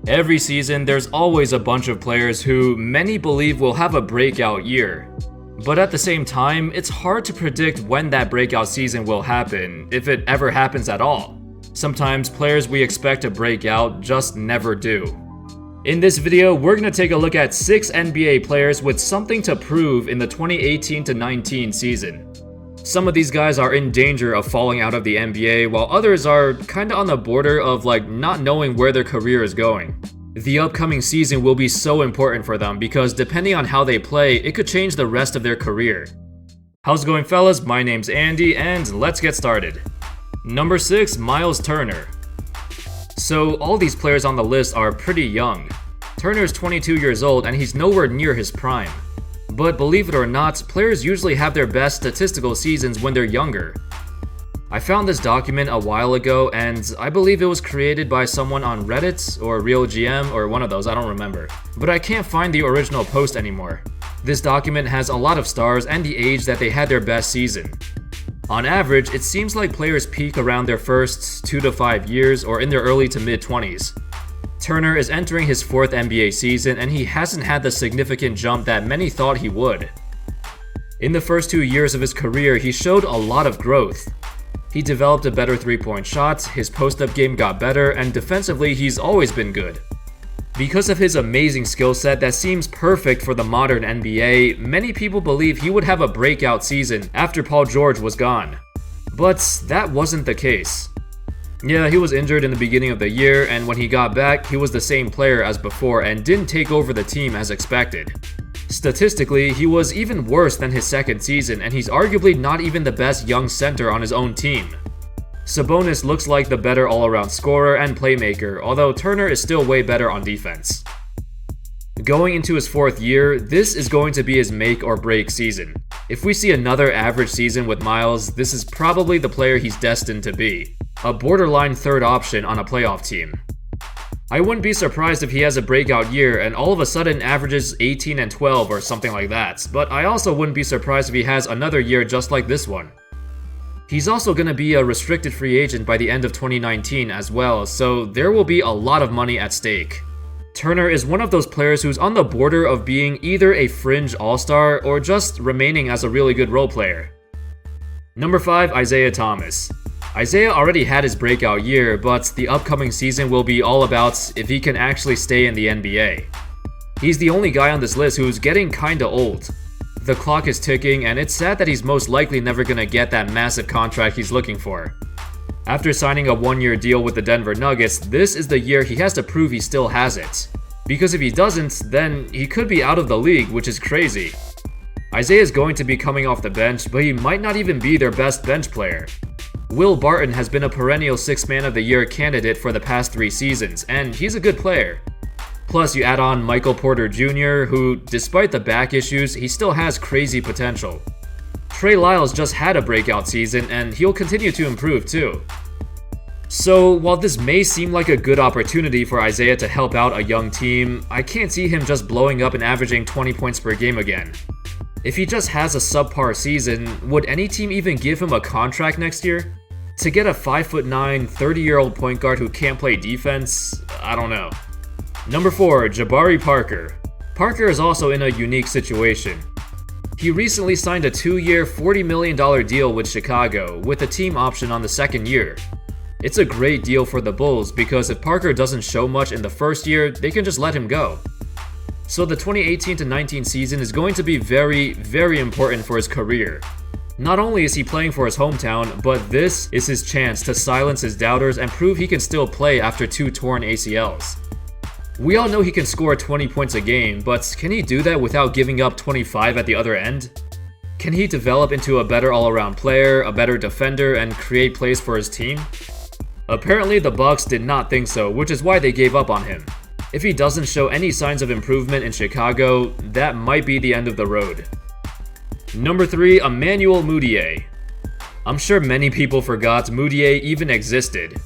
Every season, there's always a bunch of players who many believe will have a breakout year. But at the same time, it's hard to predict when that breakout season will happen, if it ever happens at all. Sometimes players we expect to break out just never do. In this video, we're going to take a look at 6 NBA players with something to prove in the 2018-19 season. Some of these guys are in danger of falling out of the NBA, while others are kinda on the border of not knowing where their career is going. The upcoming season will be so important for them because depending on how they play, it could change the rest of their career. How's it going, fellas? My name's Andy, and let's get started. Number 6, Miles Turner. So all these players on the list are pretty young. Turner's 22 years old and he's nowhere near his prime. But believe it or not, players usually have their best statistical seasons when they're younger. I found this document a while ago and I believe it was created by someone on Reddit or RealGM or one of those, I don't remember. But I can't find the original post anymore. This document has a lot of stars and the age that they had their best season. On average, it seems like players peak around their first 2 to 5 years or in their early to mid-20s. Turner is entering his 4th NBA season and he hasn't had the significant jump that many thought he would. In the first 2 years of his career, he showed a lot of growth. He developed a better 3-point shot, his post-up game got better, and defensively he's always been good. Because of his amazing skill set that seems perfect for the modern NBA, many people believe he would have a breakout season after Paul George was gone. But that wasn't the case. Yeah, he was injured in the beginning of the year, and when he got back, he was the same player as before and didn't take over the team as expected. Statistically, he was even worse than his second season, and he's arguably not even the best young center on his own team. Sabonis looks like the better all-around scorer and playmaker, although Turner is still way better on defense. Going into his 4th year, this is going to be his make or break season. If we see another average season with Miles, this is probably the player he's destined to be. A borderline 3rd option on a playoff team. I wouldn't be surprised if he has a breakout year and all of a sudden averages 18 and 12 or something like that, but I also wouldn't be surprised if he has another year just like this one. He's also going to be a restricted free agent by the end of 2019 as well, so there will be a lot of money at stake. Turner is one of those players who's on the border of being either a fringe all-star or just remaining as a really good role player. Number 5, Isaiah Thomas. Isaiah already had his breakout year, but the upcoming season will be all about if he can actually stay in the NBA. He's the only guy on this list who's getting kinda old. The clock is ticking, and it's sad that he's most likely never gonna get that massive contract he's looking for. After signing a 1-year deal with the Denver Nuggets, this is the year he has to prove he still has it. Because if he doesn't, then he could be out of the league, which is crazy. Isaiah is going to be coming off the bench, but he might not even be their best bench player. Will Barton has been a perennial 6th Man of the Year candidate for the past 3 seasons, and he's a good player. Plus, you add on Michael Porter Jr., who, despite the back issues, he still has crazy potential. Trey Lyles just had a breakout season, and he'll continue to improve too. So, while this may seem like a good opportunity for Isaiah to help out a young team, I can't see him just blowing up and averaging 20 points per game again. If he just has a subpar season, would any team even give him a contract next year? To get a 5'9", 30-year-old point guard who can't play defense? I don't know. Number 4, Jabari Parker. Parker is also in a unique situation. He recently signed a 2-year, $40 million deal with Chicago, with a team option on the 2nd year. It's a great deal for the Bulls because if Parker doesn't show much in the first year, they can just let him go. So the 2018-19 season is going to be very, very important for his career. Not only is he playing for his hometown, but this is his chance to silence his doubters and prove he can still play after 2 torn ACLs. We all know he can score 20 points a game, but can he do that without giving up 25 at the other end? Can he develop into a better all-around player, a better defender, and create plays for his team? Apparently the Bucks did not think so, which is why they gave up on him. If he doesn't show any signs of improvement in Chicago, that might be the end of the road. Number 3, Emmanuel Mudiay. I'm sure many people forgot Mudiay even existed.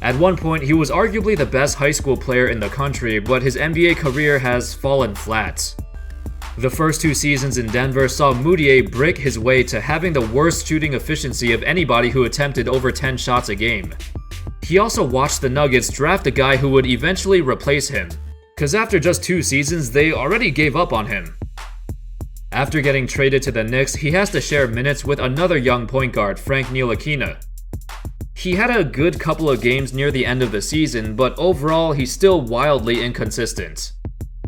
At one point, he was arguably the best high school player in the country, but his NBA career has fallen flat. The first 2 seasons in Denver saw Mudiay break his way to having the worst shooting efficiency of anybody who attempted over 10 shots a game. He also watched the Nuggets draft a guy who would eventually replace him, cause after just 2 seasons, they already gave up on him. After getting traded to the Knicks, he has to share minutes with another young point guard, Frank Ntilikina. He had a good couple of games near the end of the season, but overall, he's still wildly inconsistent.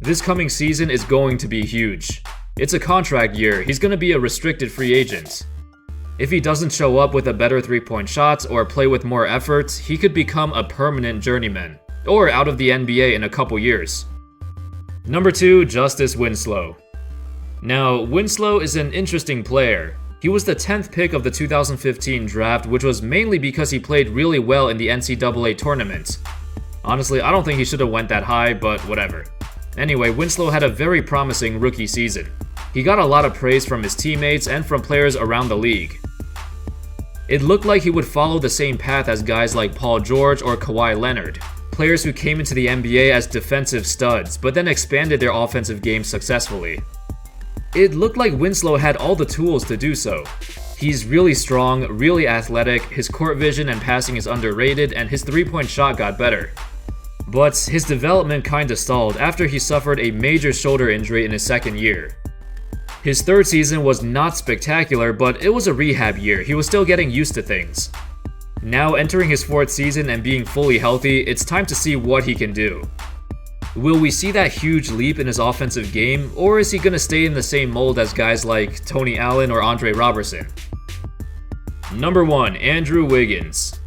This coming season is going to be huge. It's a contract year, he's going to be a restricted free agent. If he doesn't show up with a better 3-point shot or play with more effort, he could become a permanent journeyman, or out of the NBA in a couple years. Number 2, Justise Winslow. Now, Winslow is an interesting player. He was the 10th pick of the 2015 draft, which was mainly because he played really well in the NCAA tournament. Honestly, I don't think he should have went that high, but whatever. Anyway, Winslow had a very promising rookie season. He got a lot of praise from his teammates and from players around the league. It looked like he would follow the same path as guys like Paul George or Kawhi Leonard, players who came into the NBA as defensive studs, but then expanded their offensive game successfully. It looked like Winslow had all the tools to do so. He's really strong, really athletic, his court vision and passing is underrated, and his 3-point shot got better. But his development kinda stalled after he suffered a major shoulder injury in his second year. His third season was not spectacular, but it was a rehab year, he was still getting used to things. Now entering his 4th season and being fully healthy, it's time to see what he can do. Will we see that huge leap in his offensive game, or is he gonna stay in the same mold as guys like Tony Allen or Andre Robertson? Number 1, Andrew Wiggins.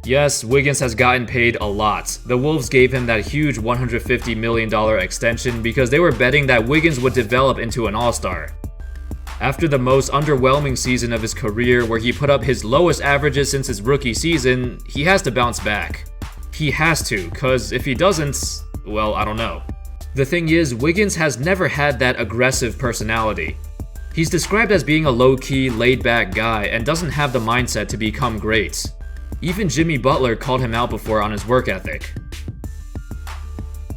Yes, Wiggins has gotten paid a lot. The Wolves gave him that huge $150 million extension because they were betting that Wiggins would develop into an all-star. After the most underwhelming season of his career where he put up his lowest averages since his rookie season, he has to bounce back. He has to, cause if he doesn't, well, I don't know. The thing is, Wiggins has never had that aggressive personality. He's described as being a low-key, laid-back guy and doesn't have the mindset to become great. Even Jimmy Butler called him out before on his work ethic.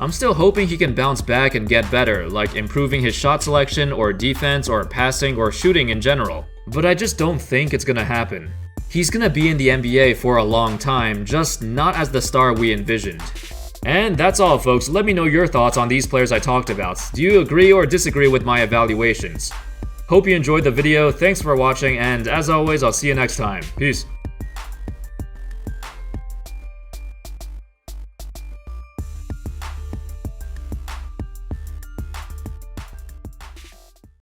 I'm still hoping he can bounce back and get better, like improving his shot selection or defense or passing or shooting in general. But I just don't think it's gonna happen. He's gonna be in the NBA for a long time, just not as the star we envisioned. And that's all, folks. Let me know your thoughts on these players I talked about. Do you agree or disagree with my evaluations? Hope you enjoyed the video, thanks for watching, and as always, I'll see you next time. Peace.